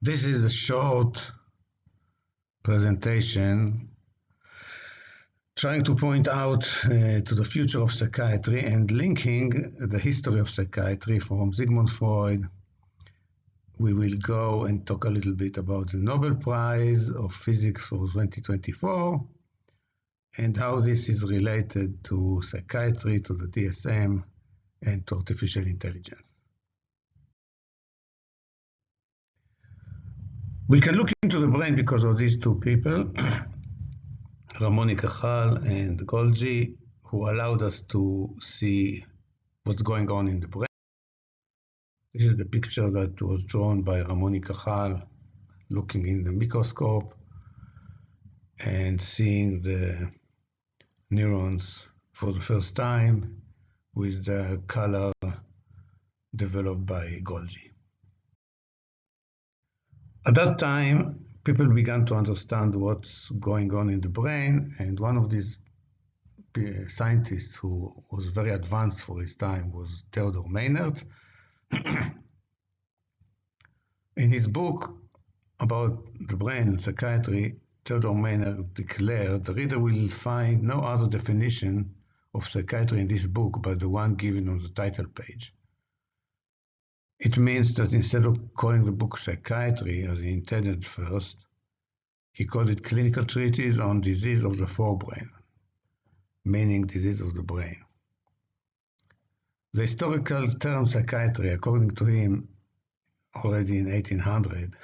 This is a short presentation trying to point out to the future of psychiatry and linking the history of psychiatry from Sigmund Freud. We will go and talk a little bit about the Nobel Prize of Physics for 2024 and how this is related to psychiatry, to the DSM, and to artificial intelligence. We can look into the brain because of these two people, Ramon y Cajal and Golgi, who allowed us to see what's going on in the brain. This is the picture that was drawn by Ramon y Cajal, looking in the microscope and seeing the neurons for the first time with the color developed by Golgi. At that time, people began to understand what's going on in the brain, and one of these scientists who was very advanced for his time was Theodor Meynert. In his book about the brain and psychiatry, Theodor Meynert declared the reader will find no other definition of psychiatry in this book but the one given on the title page. It means that instead of calling the book psychiatry as he intended first, he called it clinical treatise on disease of the forebrain, meaning disease of the brain. The historical term psychiatry, according to him, already in 1800,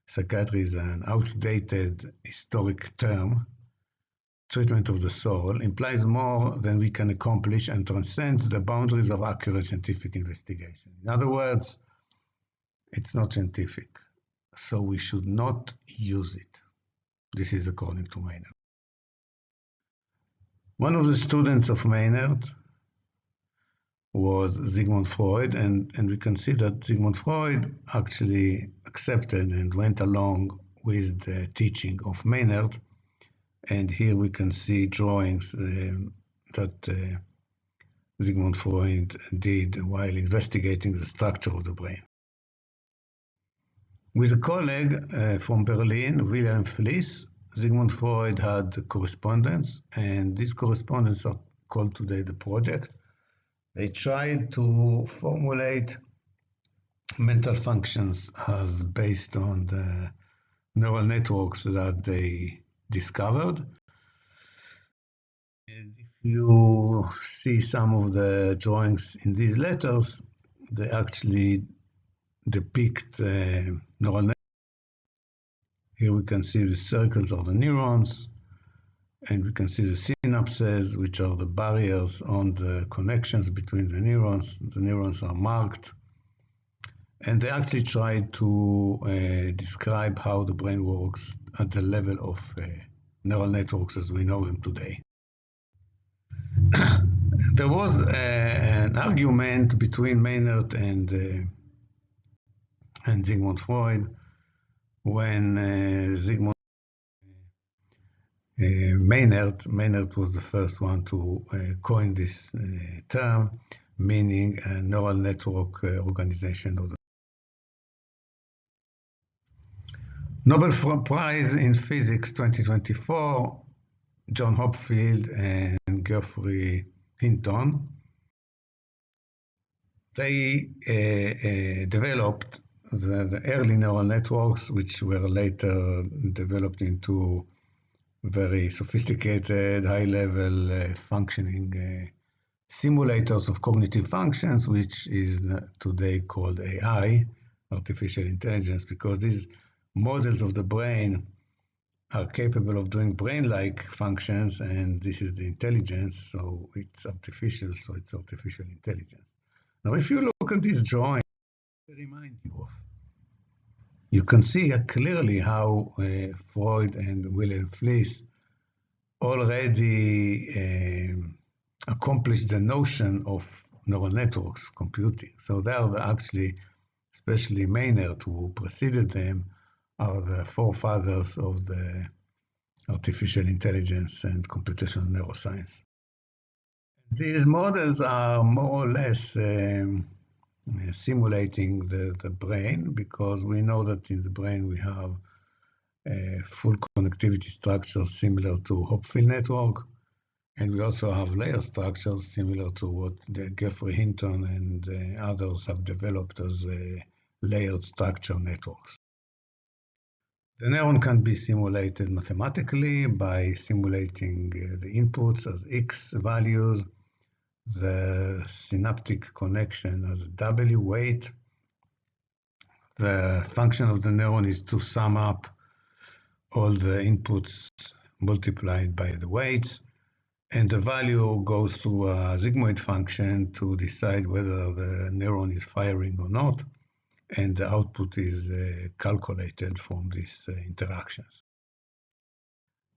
psychiatry is an outdated historic term. Treatment of the soul implies more than we can accomplish and transcends the boundaries of accurate scientific investigation. In other words, it's not scientific, so we should not use it. This is according to Meynert. One of the students of Meynert was Sigmund Freud, and we can see that Sigmund Freud actually accepted and went along with the teaching of Meynert. And here we can see drawings that Sigmund Freud did while investigating the structure of the brain. With a colleague from Berlin, Wilhelm Fliess, Sigmund Freud had correspondence, and these correspondence are called today the project. They tried to formulate mental functions as based on the neural networks that they discovered. And if you see some of the drawings in these letters, they actually depict neural networks. Here we can see the circles are the neurons, and we can see the synapses, which are the barriers on the connections between the neurons. The neurons are marked, and they actually try to describe how the brain works at the level of neural networks as we know them today. There was an argument between Meynert and Sigmund Freud when Meynert was the first one to coin this term, meaning a neural network organization of the Nobel Prize in Physics 2024, John Hopfield and Geoffrey Hinton. They developed the early neural networks, which were later developed into very sophisticated, high-level functioning simulators of cognitive functions, which is today called AI, artificial intelligence, because these models of the brain are capable of doing brain-like functions, and this is the intelligence, so it's artificial, so it's artificial intelligence. Now, if you look at this drawing, they remind you of, you can see clearly how Freud and Wilhelm Fliess already accomplished the notion of neural networks computing. So they are actually, especially Meynert, who preceded them, are the forefathers of the artificial intelligence and computational neuroscience. These models are more or less simulating the brain, because we know that in the brain we have full connectivity structures similar to Hopfield network, and we also have layer structures similar to what Geoffrey Hinton and others have developed as layered structure networks. The neuron can be simulated mathematically by simulating the inputs as X values, the synaptic connection as W weight. The function of the neuron is to sum up all the inputs multiplied by the weights, and the value goes through a sigmoid function to decide whether the neuron is firing or not, and the output is calculated from these interactions.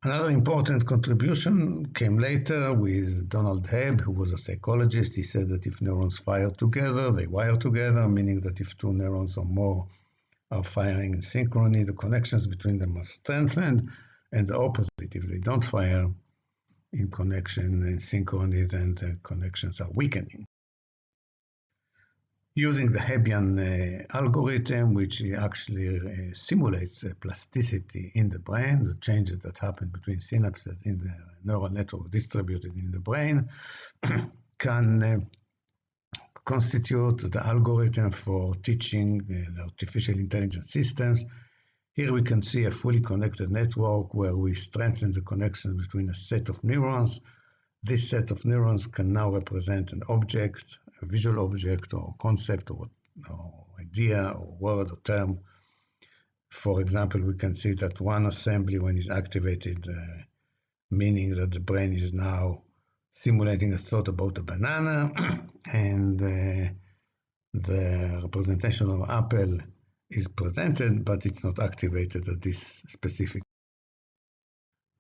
Another important contribution came later with Donald Hebb, who was a psychologist. He said that if neurons fire together, they wire together, meaning that if two neurons or more are firing in synchrony, the connections between them are strengthened, and the opposite, if they don't fire in connection in synchrony, then the connections are weakening. Using the Hebbian algorithm, which actually simulates plasticity in the brain, the changes that happen between synapses in the neural network distributed in the brain, can constitute the algorithm for teaching the artificial intelligence systems. Here we can see a fully connected network where we strengthen the connection between a set of neurons. This set of neurons can now represent an object, a visual object or concept or idea or word or term. For example, we can see that one assembly, when it's activated, meaning that the brain is now simulating a thought about a banana, and the representation of apple is presented, but it's not activated at this specific.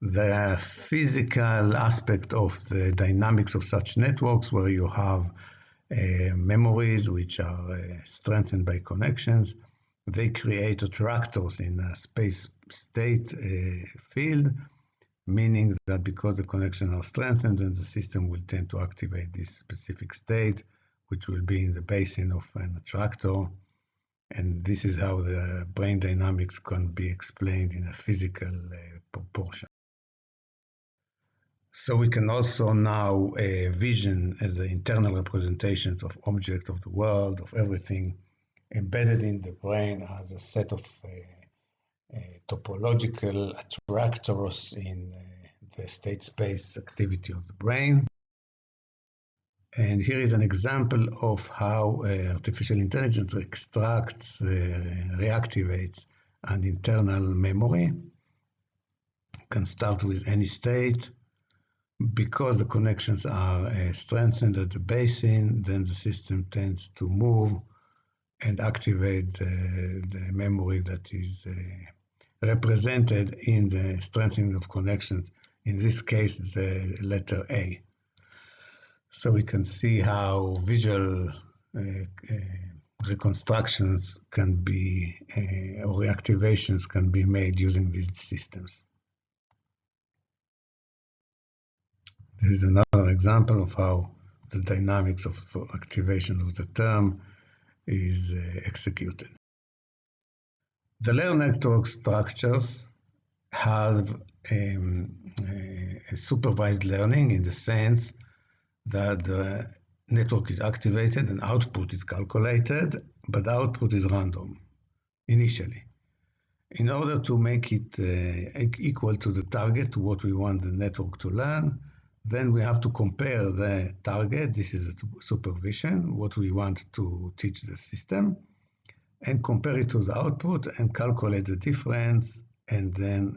The physical aspect of the dynamics of such networks, where you have memories which are strengthened by connections, they create attractors in a space state field, meaning that because the connections are strengthened, then the system will tend to activate this specific state, which will be in the basin of an attractor. And this is how the brain dynamics can be explained in a physical proportion. So we can also now vision the internal representations of objects of the world, of everything, embedded in the brain as a set of topological attractors in the state space activity of the brain. And here is an example of how artificial intelligence extracts, reactivates an internal memory. It can start with any state. Because the connections are strengthened at the basin, then the system tends to move and activate the memory that is represented in the strengthening of connections, in this case, the letter A. So we can see how visual reconstructions can be, or reactivations can be made using these systems. This is another example of how the dynamics of activation of the term is executed. The layer network structures have a supervised learning in the sense that the network is activated and output is calculated, but the output is random initially. In order to make it equal to the target, to what we want the network to learn, then we have to compare the target, this is a supervision, what we want to teach the system, and compare it to the output and calculate the difference, and then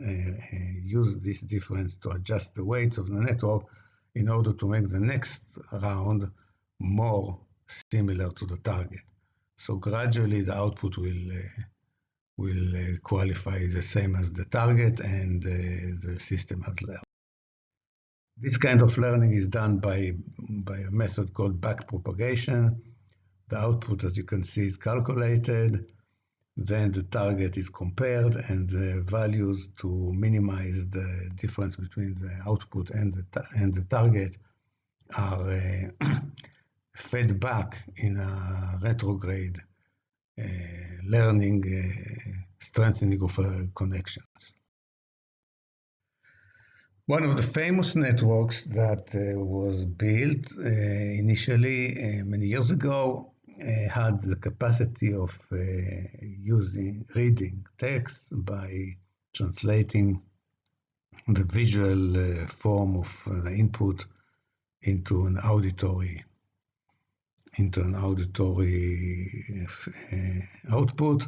use this difference to adjust the weights of the network in order to make the next round more similar to the target. So gradually the output will qualify the same as the target, and the system has learned. This kind of learning is done by a method called backpropagation. The output, as you can see, is calculated. Then the target is compared, and the values to minimize the difference between the output and the target are fed back in a retrograde learning, strengthening of connections. One of the famous networks that was built initially many years ago had the capacity of reading text by translating the visual form of the input into an auditory output,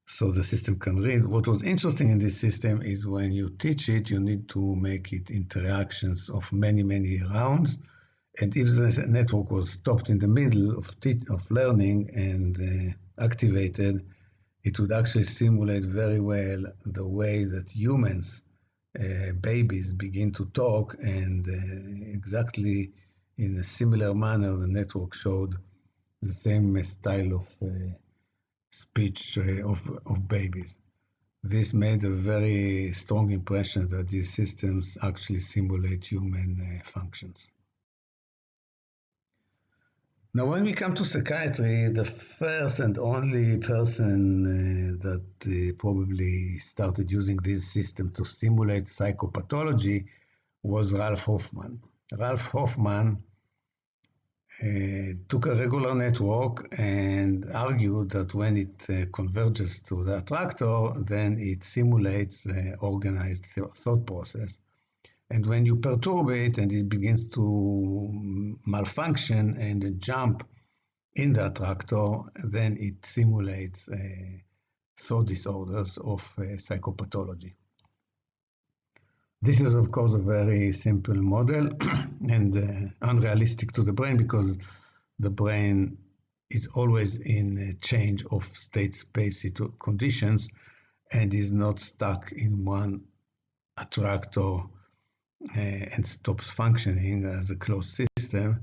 so the system can read. What was interesting in this system is when you teach it, you need to make it interactions of many rounds. And if the network was stopped in the middle of learning and activated, it would actually simulate very well the way that humans, babies, begin to talk, and exactly in a similar manner, the network showed the same style of speech of babies. This made a very strong impression that these systems actually simulate human functions. Now, when we come to psychiatry, the first and only person that probably started using this system to simulate psychopathology was Ralph Hoffman. Ralph Hoffman took a regular network and argued that when it converges to the attractor, then it simulates the organized thought process. And when you perturb it and it begins to malfunction and jump in the attractor, then it simulates thought disorders of psychopathology. This is, of course, a very simple model and unrealistic to the brain, because the brain is always in a change of state-space conditions and is not stuck in one attractor and stops functioning as a closed system.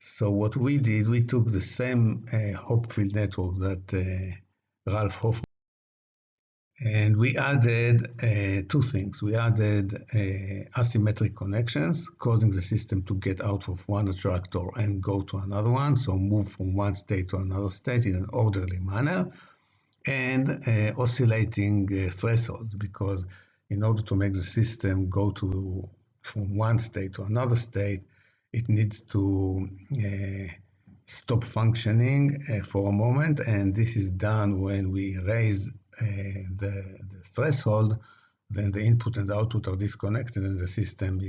So what we did, we took the same Hopfield network that Ralph Hoffman, and we added two things. We added asymmetric connections, causing the system to get out of one attractor and go to another one, so move from one state to another state in an orderly manner, and oscillating thresholds, because in order to make the system go from one state to another state, it needs to stop functioning for a moment, and this is done when we raise the threshold. Then the input and the output are disconnected and the system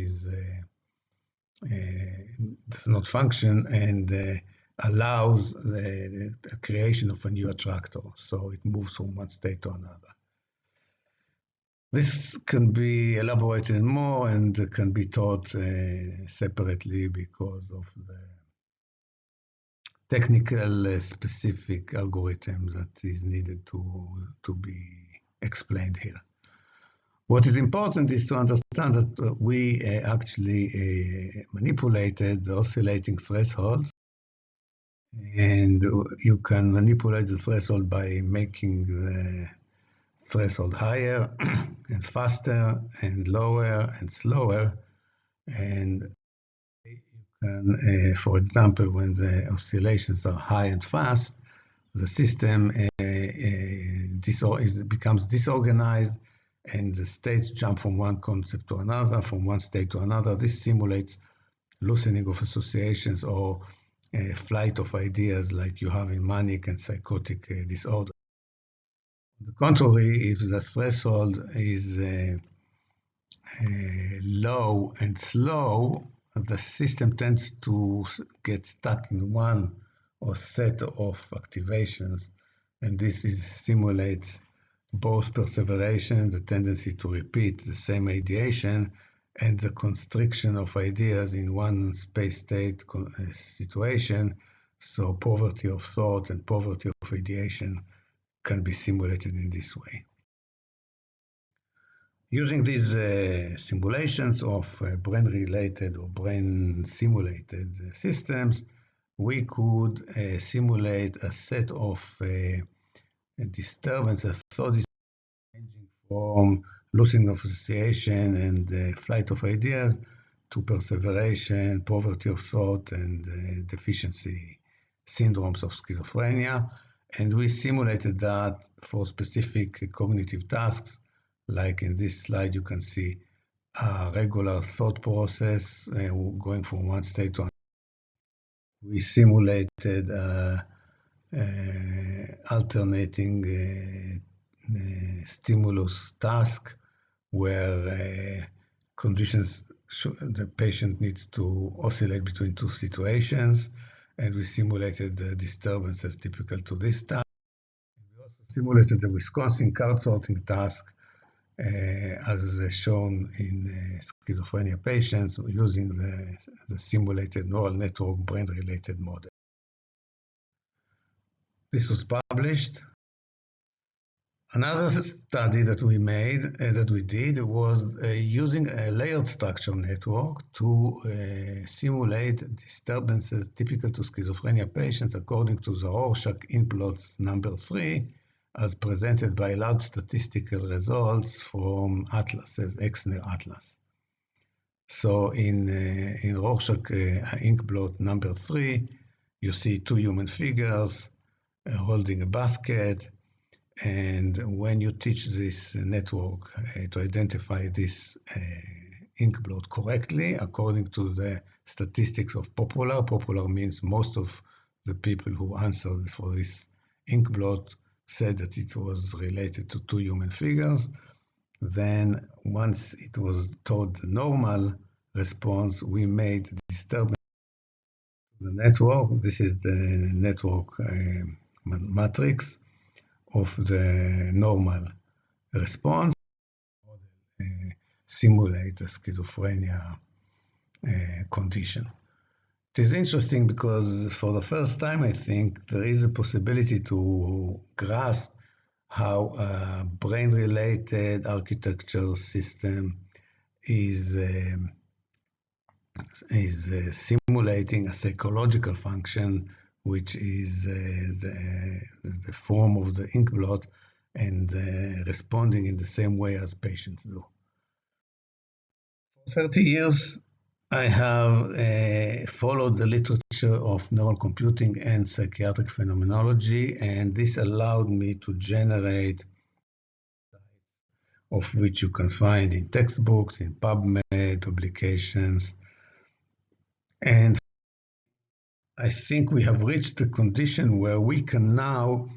does not function and allows the creation of a new attractor, so it moves from one state to another. This can be elaborated more and can be taught separately because of the technical specific algorithm that is needed to be explained here. What is important is to understand that we actually manipulated the oscillating thresholds, and you can manipulate the threshold by making the threshold higher and faster and lower and slower. And you can, for example, when the oscillations are high and fast, the system becomes disorganized and the states jump from one concept to another, from one state to another. This simulates loosening of associations or flight of ideas like you have in manic and psychotic disorder. On the contrary, if the threshold is low and slow, the system tends to get stuck in one or set of activations, and this simulates both perseveration, the tendency to repeat the same ideation, and the constriction of ideas in one space-state situation. So poverty of thought and poverty of ideation can be simulated in this way. Using these simulations of brain-related or brain-simulated systems, we could simulate a set of disturbances, thought ranging from loosening of association and flight of ideas to perseveration, poverty of thought, and deficiency syndromes of schizophrenia. And we simulated that for specific cognitive tasks, like in this slide you can see a regular thought process going from one state to another. We simulated alternating stimulus task where conditions the patient needs to oscillate between two situations, and we simulated the disturbances typical to this task. We also simulated the Wisconsin card sorting task as shown in schizophrenia patients using the simulated neural network brain-related model. This was published. Another study that we did was using a layered structure network to simulate disturbances typical to schizophrenia patients according to the Rorschach ink plots number 3, as presented by large statistical results from atlases, Exner atlas. So in Rorschach ink plot number 3, you see two human figures holding a basket. And when you teach this network to identify this ink blot correctly, according to the statistics of popular means most of the people who answered for this ink blot said that it was related to two human figures. Then once it was toward the normal response, we made disturbance to the network. This is the network matrix of the normal response, simulate a schizophrenia condition. It is interesting because for the first time, I think, there is a possibility to grasp how a brain-related architecture system is simulating a psychological function, which is the form of the ink blot and responding in the same way as patients do. For 30 years, I have followed the literature of neural computing and psychiatric phenomenology, and this allowed me to generate of which you can find in textbooks, in PubMed, publications, and I think we have reached the condition where we can now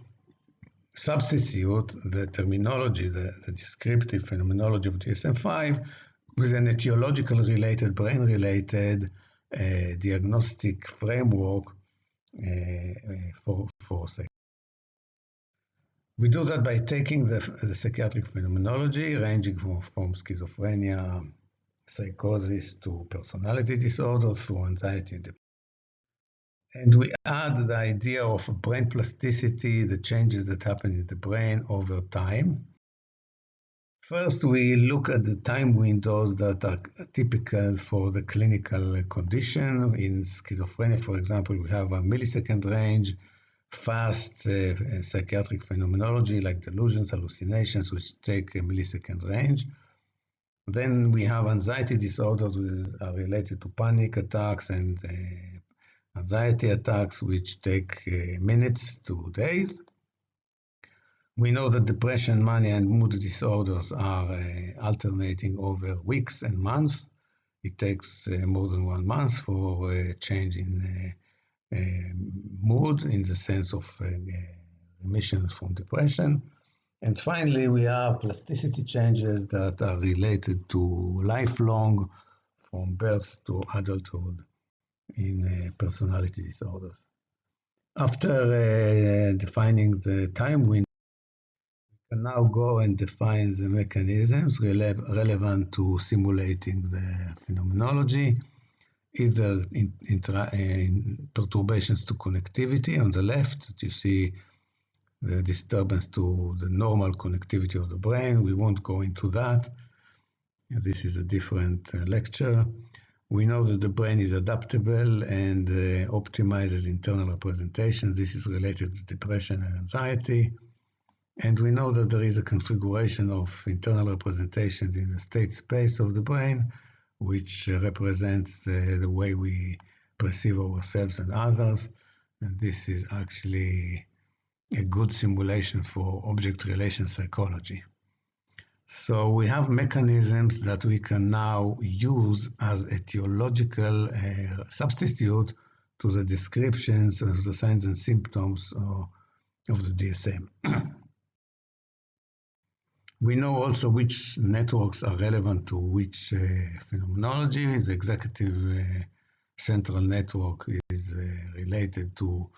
substitute the terminology, the descriptive phenomenology of DSM-5 with an etiological related, brain-related diagnostic framework for psychiatry. We do that by taking the psychiatric phenomenology ranging from schizophrenia, psychosis to personality disorders through anxiety and depression. And we add the idea of brain plasticity, the changes that happen in the brain over time. First, we look at the time windows that are typical for the clinical condition. In schizophrenia, for example, we have a millisecond range, fast psychiatric phenomenology like delusions, hallucinations, which take a millisecond range. Then we have anxiety disorders, which are related to panic attacks and anxiety attacks, which take minutes to days. We know that depression, mania, and mood disorders are alternating over weeks and months. It takes more than 1 month for a change in mood in the sense of remission from depression. And finally, we have plasticity changes that are related to lifelong, from birth to adulthood, in personality disorders. After defining the time window, we can now go and define the mechanisms relevant to simulating the phenomenology, either in perturbations to connectivity. On the left, you see the disturbance to the normal connectivity of the brain. We won't go into that. This is a different lecture. We know that the brain is adaptable and optimizes internal representation. This is related to depression and anxiety. And we know that there is a configuration of internal representations in the state space of the brain, which represents the way we perceive ourselves and others. And this is actually a good simulation for object relation psychology. So we have mechanisms that we can now use as etiological substitute to the descriptions of the signs and symptoms of the DSM. We know also which networks are relevant to which phenomenology. The executive central network is related to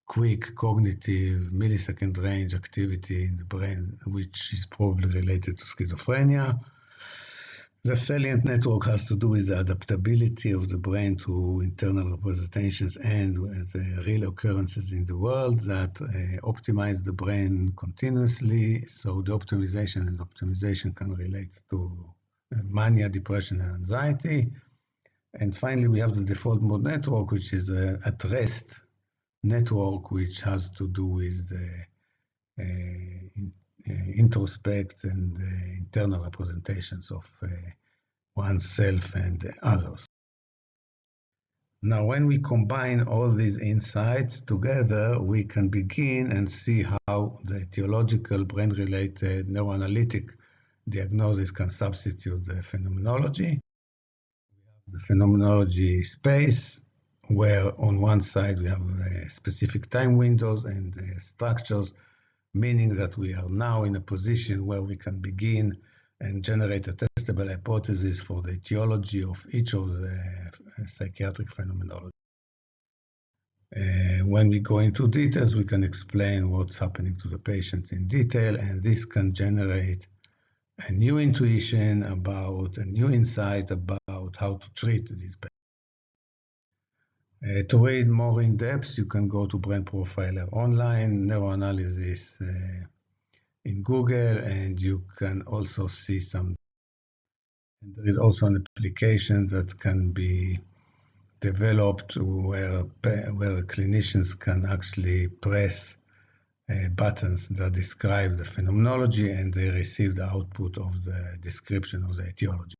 quick cognitive millisecond range activity in the brain, which is probably related to schizophrenia. The salient network has to do with the adaptability of the brain to internal representations and the real occurrences in the world that optimize the brain continuously. So the optimization can relate to mania, depression, and anxiety. And finally, we have the default mode network, which is at rest network, which has to do with introspect and internal representations of oneself and others. Now, when we combine all these insights together, we can begin and see how the etiological brain-related neuroanalytic diagnosis can substitute the phenomenology. The phenomenology space, where on one side we have specific time windows and structures, meaning that we are now in a position where we can begin and generate a testable hypothesis for the etiology of each of the psychiatric phenomenology. When we go into details, we can explain what's happening to the patient in detail, and this can generate a new intuition about, a new insight about how to treat these patients. To read more in depth, you can go to Brain Profiler online, neuroanalysis in Google, and you can also see some. And there is also an application that can be developed where clinicians can actually press buttons that describe the phenomenology, and they receive the output of the description of the etiology.